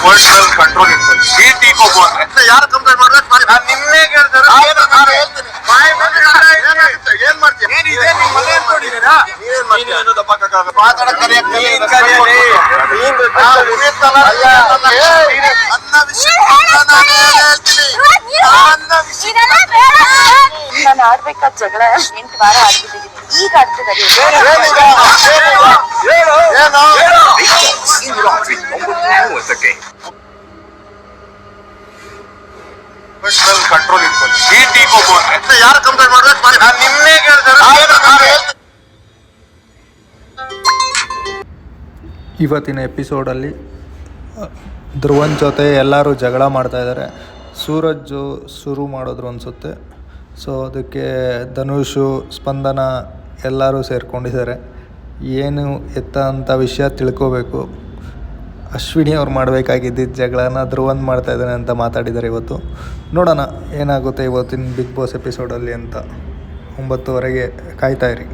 Personal control ಇಟ್ಕೊಳ್ಳಿ. Heat ಈಕೋಬೋ ಅಂದ್ರೆ ಯಾರು ಕಂಪ್ಲೇಂಟ್ ಮಾಡ್ಬೇಕು ಮಾಡಿ. ನಾನು ನಿನ್ನೆ ಕೇಳ್ತಾರೆ ಹೇಳ್ತೀನಿ. ಏನ್ ಮಾಡ್ತೀಯ? ನಾನು ಆಡ್ಬೇಕಾದ ಜಗಳ 8 ವಾರ ಆಡ್ಬಿಟ್ಟಿದ್ದೀನಿ. ಈಗ ಆಡ್ತಿದ್ದಾರೆ. ಪರ್ಸನಲ್ ಕಂಟ್ರೋಲ್ ಇಟ್ಕೊಳ್ಳಿ. ಹೀಟ್ ಈಕೋಬೋ ಅಂದ್ರೆ ಯಾರು ಕಂಪ್ಲೇಂಟ್ ಮಾಡ್ಬೇಕು ಮಾಡಿ. ನಾನು ನಿನ್ನೆ ಕೇಳ್ತಾರೆ ಇವತ್ತಿನ ಎಪಿಸೋಡಲ್ಲಿ ಧ್ರುವನ್ ಜೊತೆ ಎಲ್ಲರೂ ಜಗಳ ಮಾಡ್ತಾಯಿದ್ದಾರೆ. ಸೂರಜ್ಜು ಶುರು ಮಾಡಿದ್ರು ಅನಿಸುತ್ತೆ. ಸೊ ಅದಕ್ಕೆ ಧನುಷು, ಸ್ಪಂದನ ಎಲ್ಲರೂ ಸೇರಿಕೊಂಡಿದ್ದಾರೆ. ಏನು ಎತ್ತ ಅಂತ ವಿಷಯ ತಿಳ್ಕೋಬೇಕು. ಅಶ್ವಿನಿ ಅವ್ರು ಮಾಡಬೇಕಾಗಿದ್ದಿದ್ದ ಜಗಳನ ಧ್ರುವನ್ ಮಾಡ್ತಾಯಿದ್ದಾನೆ ಅಂತ ಮಾತಾಡಿದ್ದಾರೆ ಇವತ್ತು. ನೋಡೋಣ ಏನಾಗುತ್ತೆ ಇವತ್ತಿನ ಬಿಗ್ ಬಾಸ್ ಎಪಿಸೋಡಲ್ಲಿ ಅಂತ. 9:00 ಕಾಯ್ತಾಯಿರಿ.